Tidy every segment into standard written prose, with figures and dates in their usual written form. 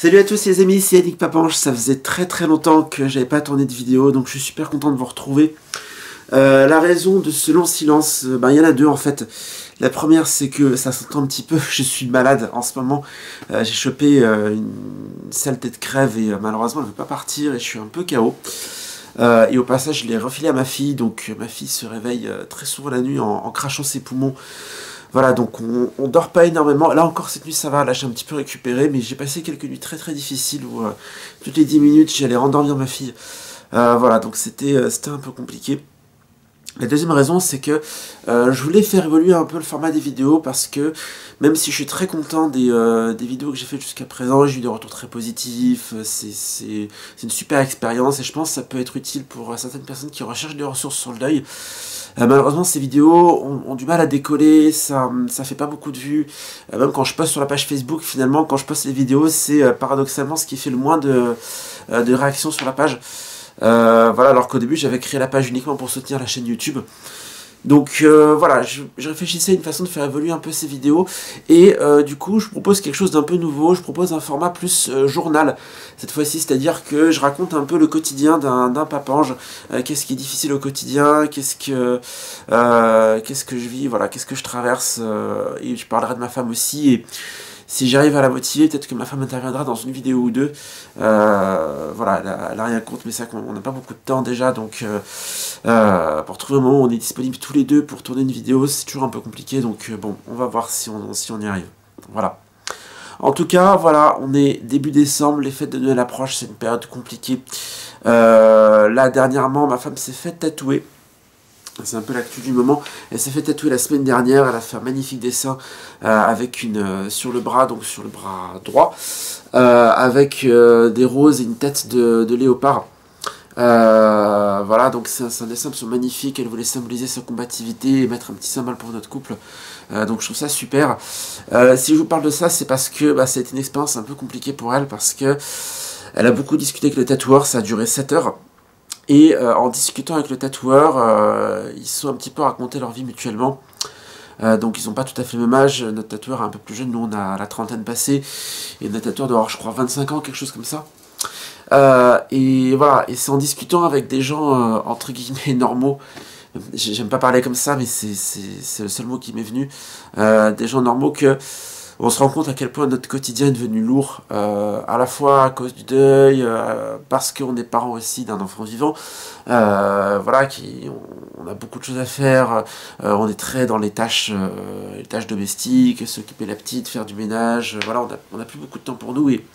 Salut à tous les amis, c'est Yannick Papanche. Ça faisait très longtemps que j'avais pas tourné de vidéo, donc je suis super content de vous retrouver. La raison de ce long silence, il y en a deux en fait. La première, c'est que ça s'entend un petit peu, je suis malade en ce moment. J'ai chopé une saleté de crève et malheureusement elle ne veut pas partir et je suis un peu KO. Et au passage, je l'ai refilé à ma fille, donc ma fille se réveille très souvent la nuit en crachant ses poumons. Voilà, donc on dort pas énormément. Là encore cette nuit ça va, là j'ai un petit peu récupéré, mais j'ai passé quelques nuits très difficiles où toutes les 10 minutes j'allais rendormir ma fille. Voilà, donc c'était un peu compliqué. La deuxième raison, c'est que je voulais faire évoluer un peu le format des vidéos parce que même si je suis très content des vidéos que j'ai faites jusqu'à présent, j'ai eu des retours très positifs, c'est une super expérience et je pense que ça peut être utile pour certaines personnes qui recherchent des ressources sur le deuil. Malheureusement, ces vidéos ont du mal à décoller, ça fait pas beaucoup de vues. Même quand je poste sur la page Facebook, finalement, quand je poste les vidéos, c'est paradoxalement ce qui fait le moins de réactions sur la page. Voilà, alors qu'au début j'avais créé la page uniquement pour soutenir la chaîne YouTube. Donc voilà, je réfléchissais à une façon de faire évoluer un peu ces vidéos. Et du coup je propose quelque chose d'un peu nouveau, je propose un format plus journal cette fois-ci, c'est-à-dire que je raconte un peu le quotidien d'un papange. Qu'est-ce qui est difficile au quotidien, qu'est-ce que je vis, voilà, qu'est-ce que je traverse, et je parlerai de ma femme aussi. Et si j'arrive à la motiver, peut-être que ma femme interviendra dans une vidéo ou deux. Voilà, elle a rien contre, mais c'est vrai qu'on n'a pas beaucoup de temps déjà, donc pour trouver un moment où on est disponible tous les deux pour tourner une vidéo, c'est toujours un peu compliqué, donc bon, on va voir si on y arrive. Voilà. En tout cas, voilà, on est début décembre, les fêtes de Noël approchent, c'est une période compliquée. Là, dernièrement, ma femme s'est fait tatouer. C'est un peu l'actu du moment. Elle s'est fait tatouer la semaine dernière. Elle a fait un magnifique dessin avec sur le bras, donc sur le bras droit, avec des roses et une tête de léopard. Voilà, donc c'est un dessin absolument magnifique. Elle voulait symboliser sa combativité et mettre un petit symbole pour notre couple. Donc je trouve ça super. Si je vous parle de ça, c'est parce que ça a été une expérience un peu compliquée pour elle, parce que elle a beaucoup discuté avec le tatoueur. Ça a duré 7 heures. Et en discutant avec le tatoueur, ils se sont un petit peu raconté leur vie mutuellement. Donc ils n'ont pas tout à fait le même âge. Notre tatoueur est un peu plus jeune, nous on a la trentaine passée. Et notre tatoueur doit avoir, je crois, 25 ans, quelque chose comme ça. Et voilà, et c'est en discutant avec des gens, entre guillemets, normaux. J'aime pas parler comme ça, mais c'est le seul mot qui m'est venu. Des gens normaux que... On se rend compte à quel point notre quotidien est devenu lourd, à la fois à cause du deuil, parce qu'on est parents aussi d'un enfant vivant, voilà, on a beaucoup de choses à faire, on est très dans les tâches domestiques, s'occuper de la petite, faire du ménage, voilà, on a plus beaucoup de temps pour nous, et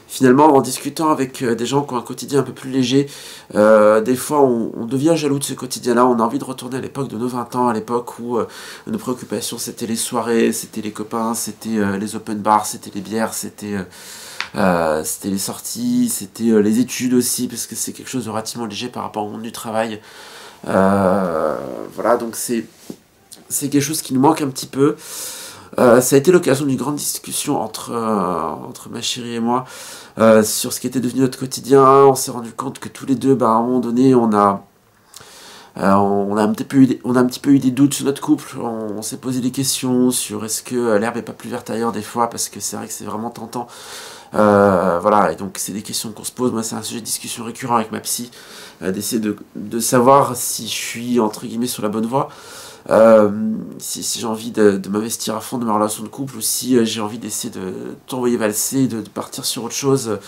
finalement, en discutant avec des gens qui ont un quotidien un peu plus léger, des fois on devient jaloux de ce quotidien-là, on a envie de retourner à l'époque de nos 20 ans, à l'époque où nos préoccupations c'était les soirées, c'était les copains, c'était les open bars, c'était les bières, c'était les sorties, c'était les études aussi, parce que c'est quelque chose de relativement léger par rapport au monde du travail. Voilà, donc c'est quelque chose qui nous manque un petit peu. Ça a été l'occasion d'une grande discussion entre ma chérie et moi sur ce qui était devenu notre quotidien. On s'est rendu compte que tous les deux, à un moment donné, on a un petit peu eu des doutes sur notre couple. On s'est posé des questions sur est-ce que l'herbe est pas plus verte ailleurs des fois, parce que c'est vrai que c'est vraiment tentant. Voilà, et donc c'est des questions qu'on se pose. Moi, c'est un sujet de discussion récurrent avec ma psy, d'essayer de savoir si je suis entre guillemets sur la bonne voie. Si j'ai envie de m'investir à fond dans ma relation de couple, ou si j'ai envie d'essayer de t'envoyer valser, de partir sur autre chose.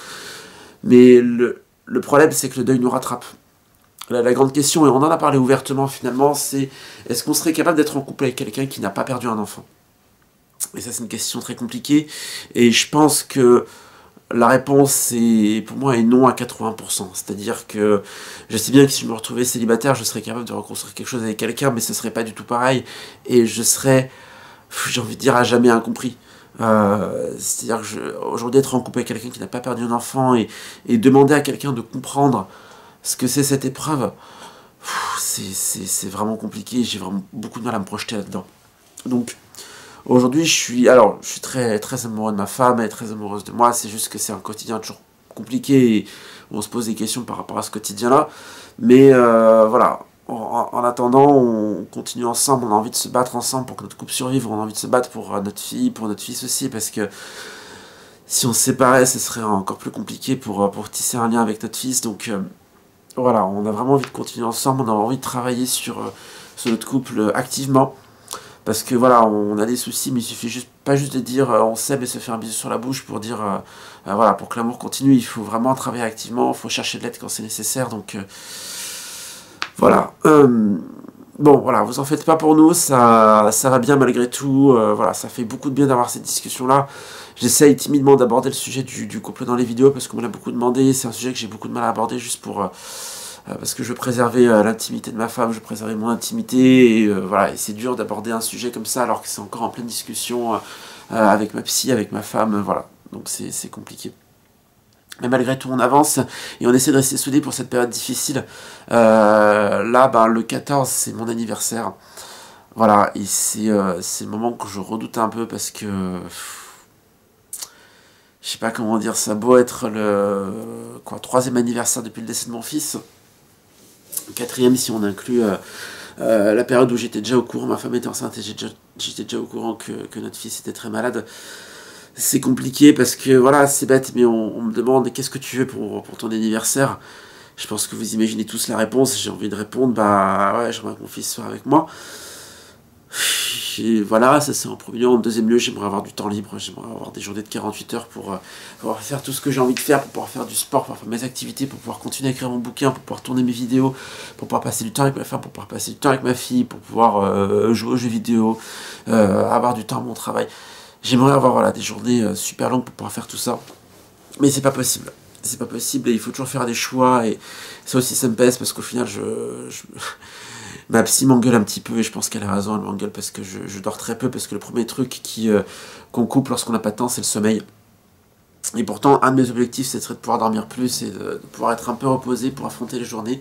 Mais le problème, c'est que le deuil nous rattrape. La grande question, et on en a parlé ouvertement finalement, c'est est-ce qu'on serait capable d'être en couple avec quelqu'un qui n'a pas perdu un enfant? Et ça, c'est une question très compliquée, et je pense que la réponse, pour moi, est non à 80%. C'est-à-dire que je sais bien que si je me retrouvais célibataire, je serais capable de reconstruire quelque chose avec quelqu'un, mais ce serait pas du tout pareil. Et je serais, j'ai envie de dire, à jamais incompris. C'est-à-dire que aujourd'hui, être en couple avec quelqu'un qui n'a pas perdu un enfant et demander à quelqu'un de comprendre ce que c'est cette épreuve, c'est vraiment compliqué. J'ai vraiment beaucoup de mal à me projeter là-dedans. Donc, aujourd'hui, je suis très amoureux de ma femme, elle est très amoureuse de moi, c'est juste que c'est un quotidien toujours compliqué et on se pose des questions par rapport à ce quotidien-là. Mais voilà, en attendant, on continue ensemble, on a envie de se battre ensemble pour que notre couple survive, on a envie de se battre pour notre fille, pour notre fils aussi, parce que Si on se séparait, ce serait encore plus compliqué pour tisser un lien avec notre fils. Donc voilà, on a vraiment envie de continuer ensemble, on a envie de travailler sur notre couple activement. Parce que voilà, on a des soucis, mais il suffit juste pas juste de dire on s'aime et se faire un bisou sur la bouche pour dire voilà, pour que l'amour continue, il faut vraiment travailler activement, il faut chercher de l'aide quand c'est nécessaire. Donc voilà. Bon, voilà, vous en faites pas pour nous, ça va bien malgré tout. Voilà, ça fait beaucoup de bien d'avoir cette discussion-là. J'essaye timidement d'aborder le sujet du couple dans les vidéos parce qu'on me l'a beaucoup demandé. C'est un sujet que j'ai beaucoup de mal à aborder juste parce que je veux préserver l'intimité de ma femme, je veux préserver mon intimité. Et voilà, et c'est dur d'aborder un sujet comme ça alors que c'est encore en pleine discussion avec ma psy, avec ma femme. Voilà, donc c'est compliqué. Mais malgré tout, on avance et on essaie de rester soudés pour cette période difficile. Là, ben, le 14, c'est mon anniversaire. Voilà, et c'est le moment que je redoute un peu parce que... je sais pas comment dire, ça a beau être le troisième anniversaire depuis le décès de mon fils. Quatrième si on inclut la période où j'étais déjà au courant, ma femme était enceinte et j'étais déjà au courant que notre fils était très malade. C'est compliqué parce que, voilà, c'est bête, mais on me demande qu'est-ce que tu veux pour ton anniversaire. Je pense que vous imaginez tous la réponse. J'ai envie de répondre, bah ouais, j'aimerais que mon fils soit avec moi. Et voilà, ça c'est en premier lieu. En deuxième lieu, j'aimerais avoir du temps libre, j'aimerais avoir des journées de 48 heures pour pouvoir faire tout ce que j'ai envie de faire, pour pouvoir faire du sport, pour pouvoir faire mes activités, pour pouvoir continuer à écrire mon bouquin, pour pouvoir tourner mes vidéos, pour pouvoir passer du temps avec ma femme, pour pouvoir passer du temps avec ma fille, pour pouvoir jouer aux jeux vidéo, avoir du temps à mon travail. J'aimerais avoir voilà, des journées super longues pour pouvoir faire tout ça. Mais c'est pas possible. C'est pas possible et il faut toujours faire des choix. Et ça aussi, ça me pèse parce qu'au final, ma psy m'engueule un petit peu et je pense qu'elle a raison. Elle m'engueule parce que je dors très peu. Parce que le premier truc qu'on coupe lorsqu'on n'a pas de temps, c'est le sommeil. Et pourtant, un de mes objectifs, c'est de pouvoir dormir plus et de pouvoir être un peu reposé pour affronter les journées.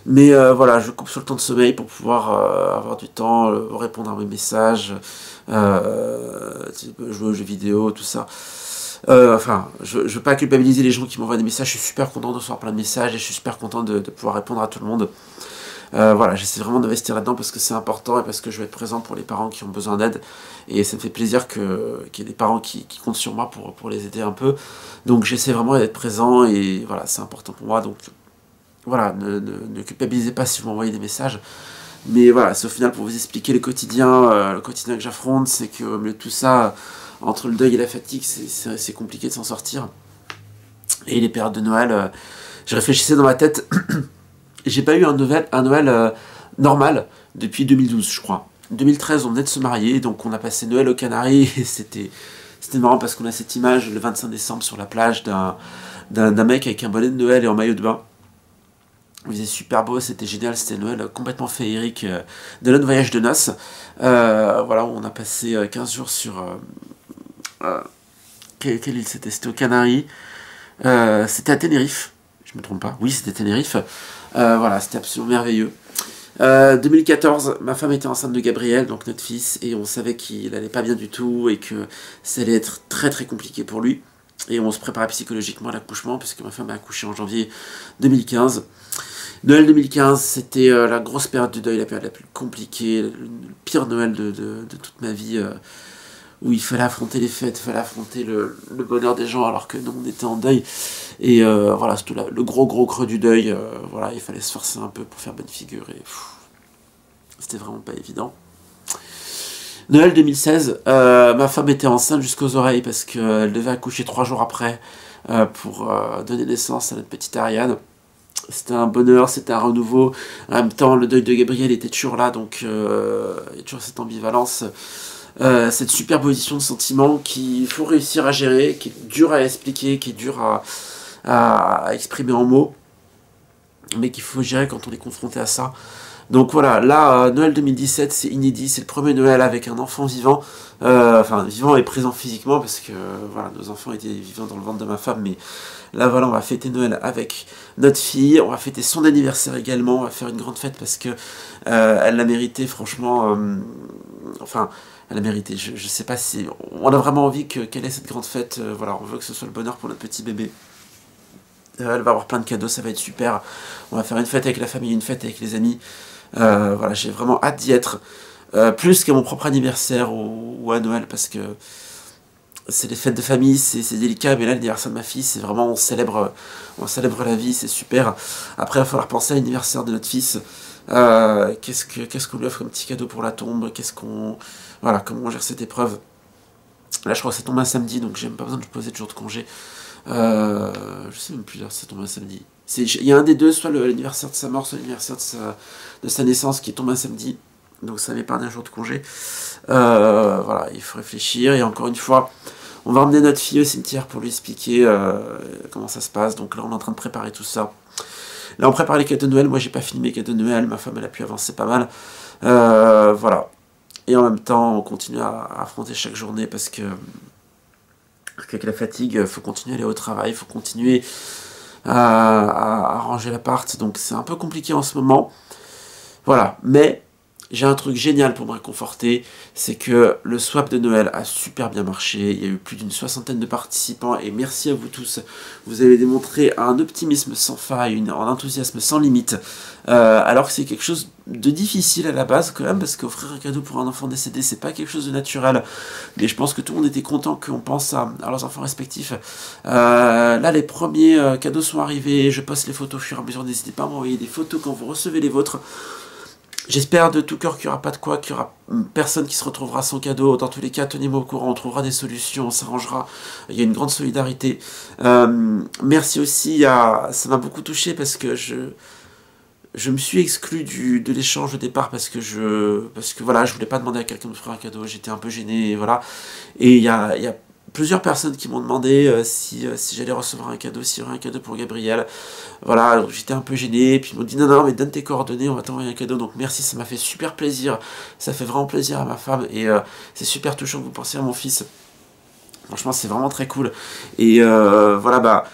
Mais voilà, je coupe sur le temps de sommeil pour pouvoir avoir du temps, répondre à mes messages, jouer aux jeux vidéo, tout ça. Enfin, je veux pas culpabiliser les gens qui m'envoient des messages, je suis super content de recevoir plein de messages et je suis super content de pouvoir répondre à tout le monde. Voilà, j'essaie vraiment d'investir là-dedans parce que c'est important et parce que je veux être présent pour les parents qui ont besoin d'aide. Et ça me fait plaisir qu'il y ait des parents qui comptent sur moi pour les aider un peu. Donc j'essaie vraiment d'être présent et voilà, c'est important pour moi. Donc voilà, ne culpabilisez pas si vous m'envoyez des messages. Mais voilà, c'est au final pour vous expliquer le quotidien que j'affronte, c'est qu'au milieu de tout ça, entre le deuil et la fatigue, c'est compliqué de s'en sortir. Et les périodes de Noël, je réfléchissais dans ma tête, j'ai pas eu un Noël normal depuis 2012, je crois. 2013, on venait de se marier, donc on a passé Noël aux Canaries, et c'était marrant parce qu'on a cette image le 25 décembre sur la plage d'un mec avec un bonnet de Noël et en maillot de bain. Il faisait super beau, c'était génial, c'était Noël complètement féerique de notre voyage de noces. Voilà, on a passé 15 jours sur... quelle île c'était? C'était aux Canaries. C'était à Tenerife, je me trompe pas. Oui, c'était Tenerife. Voilà, c'était absolument merveilleux. 2014, ma femme était enceinte de Gabriel, donc notre fils, et on savait qu'il allait pas bien du tout et que ça allait être très très compliqué pour lui. Et on se préparait psychologiquement à l'accouchement, puisque ma femme a accouché en janvier 2015. Noël 2015, c'était la grosse période du deuil, la période la plus compliquée, le pire Noël de toute ma vie, où il fallait affronter les fêtes, il fallait affronter le bonheur des gens alors que nous on était en deuil. Et voilà, surtout le gros creux du deuil, voilà, il fallait se forcer un peu pour faire bonne figure et c'était vraiment pas évident. Noël 2016, ma femme était enceinte jusqu'aux oreilles parce qu'elle devait accoucher 3 jours après pour donner naissance à notre petite Ariane. C'était un bonheur, c'était un renouveau. En même temps, le deuil de Gabriel était toujours là, donc il y a toujours cette ambivalence. Cette superposition de sentiments qu'il faut réussir à gérer, qui est dur à expliquer, qui est dur à exprimer en mots, mais qu'il faut gérer quand on est confronté à ça. Donc voilà, là, Noël 2017, c'est inédit, c'est le premier Noël avec un enfant vivant, enfin vivant et présent physiquement, parce que voilà, nos enfants étaient vivants dans le ventre de ma femme, mais là voilà, on va fêter Noël avec notre fille, on va fêter son anniversaire également, on va faire une grande fête parce que elle l'a mérité, franchement, enfin, elle a mérité, je sais pas si, on a vraiment envie qu'elle ait cette grande fête, voilà, on veut que ce soit le bonheur pour notre petit bébé. Elle va avoir plein de cadeaux, ça va être super, on va faire une fête avec la famille, une fête avec les amis. Voilà, j'ai vraiment hâte d'y être, plus qu'à mon propre anniversaire ou à Noël, parce que c'est les fêtes de famille, c'est délicat, mais là l'anniversaire de ma fille, c'est vraiment on célèbre la vie, c'est super. Après il va falloir penser à l'anniversaire de notre fils. Qu'est-ce qu'on lui offre comme petit cadeau pour la tombe, voilà, comment on gère cette épreuve. Là je crois que ça tombe un samedi, donc j'ai même pas besoin de poser de jour de congé. Je sais même plus là, ça tombe un samedi. Il y a un des deux, soit l'anniversaire de sa mort, soit l'anniversaire de sa naissance qui tombe un samedi. Donc ça m'épargne un jour de congé. Voilà, il faut réfléchir. Et encore une fois, on va emmener notre fille au cimetière pour lui expliquer comment ça se passe. Donc là, on est en train de préparer tout ça. Là, on prépare les cadeaux de Noël. Moi, j'ai pas fini mes cadeaux de Noël. Ma femme, elle a pu avancer pas mal. Voilà. Et en même temps, on continue à affronter chaque journée parce que avec la fatigue, il faut continuer à aller au travail. Il faut continuer à ranger l'appart. Donc c'est un peu compliqué en ce moment. Voilà. Mais j'ai un truc génial pour me réconforter, c'est que le swap de Noël a super bien marché, il y a eu plus d'une 60aine de participants, et merci à vous tous, vous avez démontré un optimisme sans faille, un enthousiasme sans limite, alors que c'est quelque chose de difficile à la base quand même, parce qu'offrir un cadeau pour un enfant décédé, c'est pas quelque chose de naturel, mais je pense que tout le monde était content qu'on pense à leurs enfants respectifs. Là, les premiers cadeaux sont arrivés, je poste les photos au fur et à mesure, n'hésitez pas à m'envoyer des photos quand vous recevez les vôtres. J'espère de tout cœur qu'il n'y aura pas de quoi, qu'il n'y aura personne qui se retrouvera sans cadeau. Dans tous les cas, tenez-moi au courant, on trouvera des solutions, on s'arrangera. Il y a une grande solidarité. Merci aussi, ça m'a beaucoup touché parce que je me suis exclu de l'échange au départ parce que voilà, je voulais pas demander à quelqu'un de me faire un cadeau, j'étais un peu gêné, et voilà. Et il y a plusieurs personnes qui m'ont demandé si j'allais recevoir un cadeau, s'il y aurait un cadeau pour Gabriel. Voilà, donc j'étais un peu gêné, et puis ils m'ont dit non, mais donne tes coordonnées, on va t'envoyer un cadeau. Donc merci, ça m'a fait super plaisir, ça fait vraiment plaisir à ma femme, et c'est super touchant que vous pensiez à mon fils. Franchement, c'est vraiment très cool. Et voilà, bah,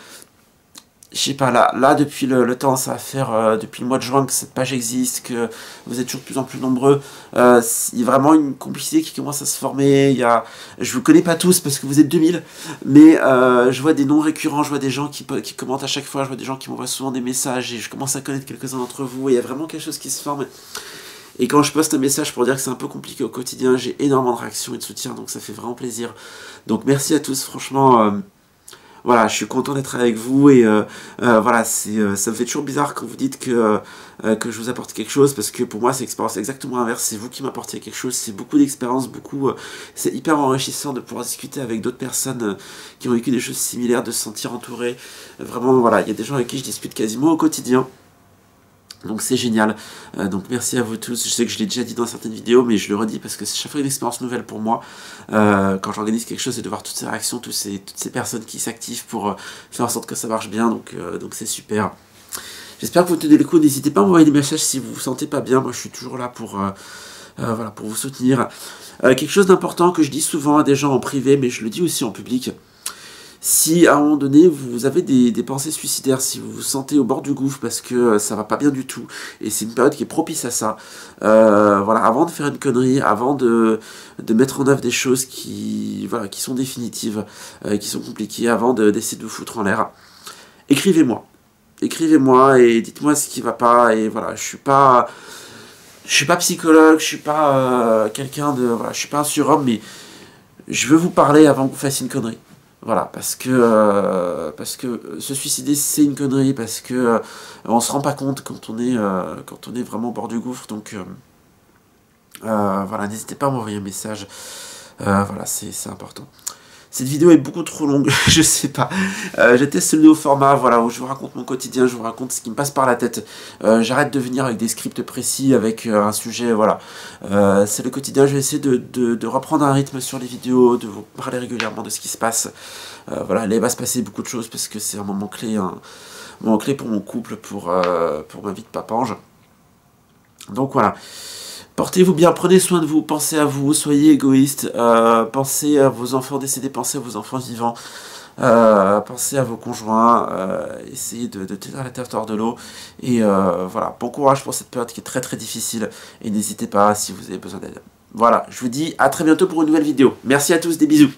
je sais pas, là depuis le temps, ça va faire depuis le mois de juin que cette page existe, que vous êtes toujours de plus en plus nombreux. Il y a vraiment une complicité qui commence à se former. Je vous connais pas tous parce que vous êtes 2000, mais je vois des noms récurrents, je vois des gens qui commentent à chaque fois, je vois des gens qui m'envoient souvent des messages et je commence à connaître quelques-uns d'entre vous. Et il y a vraiment quelque chose qui se forme. Et quand je poste un message pour dire que c'est un peu compliqué au quotidien, j'ai énormément de réactions et de soutien, donc ça fait vraiment plaisir. Donc merci à tous, franchement. Voilà, je suis content d'être avec vous et voilà, ça me fait toujours bizarre quand vous dites que je vous apporte quelque chose, parce que pour moi c'est l'expérience exactement inverse, c'est vous qui m'apportez quelque chose, c'est beaucoup d'expérience, c'est hyper enrichissant de pouvoir discuter avec d'autres personnes qui ont vécu des choses similaires, de se sentir entouré. Vraiment, voilà, il y a des gens avec qui je discute quasiment au quotidien. Donc c'est génial, donc merci à vous tous. Je sais que je l'ai déjà dit dans certaines vidéos, mais je le redis parce que c'est chaque fois une expérience nouvelle pour moi, quand j'organise quelque chose, et de voir toutes ces réactions, toutes ces personnes qui s'activent pour faire en sorte que ça marche bien, donc c'est super. J'espère que vous tenez le coup, n'hésitez pas à m'envoyer des messages si vous vous sentez pas bien, moi je suis toujours là pour voilà, pour vous soutenir. Quelque chose d'important que je dis souvent à des gens en privé, mais je le dis aussi en public. Si à un moment donné vous avez des pensées suicidaires, si vous vous sentez au bord du gouffre parce que ça va pas bien du tout, et c'est une période qui est propice à ça, voilà, avant de faire une connerie, avant de mettre en œuvre des choses qui sont définitives, qui sont compliquées, avant d'essayer de vous foutre en l'air, écrivez-moi. Écrivez-moi et dites-moi ce qui va pas, et voilà, je suis pas psychologue, je suis pas quelqu'un de... Voilà, je suis pas un surhomme, mais je veux vous parler avant que vous fassiez une connerie. Voilà, parce que se suicider c'est une connerie, parce que on se rend pas compte quand on est vraiment au bord du gouffre, donc voilà, n'hésitez pas à m'envoyer un message, voilà, c'est important. Cette vidéo est beaucoup trop longue, je sais pas. Je teste le nouveau format, voilà, où je vous raconte mon quotidien, je vous raconte ce qui me passe par la tête. J'arrête de venir avec des scripts précis, avec un sujet, voilà. C'est le quotidien, je vais essayer de reprendre un rythme sur les vidéos, de vous parler régulièrement de ce qui se passe. Voilà, là, il va se passer beaucoup de choses, parce que c'est un moment clé pour mon couple, pour ma vie de papange. Donc voilà. Portez-vous bien, prenez soin de vous, pensez à vous, soyez égoïste, pensez à vos enfants décédés, pensez à vos enfants vivants, pensez à vos conjoints, essayez de tenir la tête hors de l'eau, et voilà, bon courage pour cette période qui est très très difficile, et n'hésitez pas si vous avez besoin d'aide. Voilà, je vous dis à très bientôt pour une nouvelle vidéo. Merci à tous, des bisous.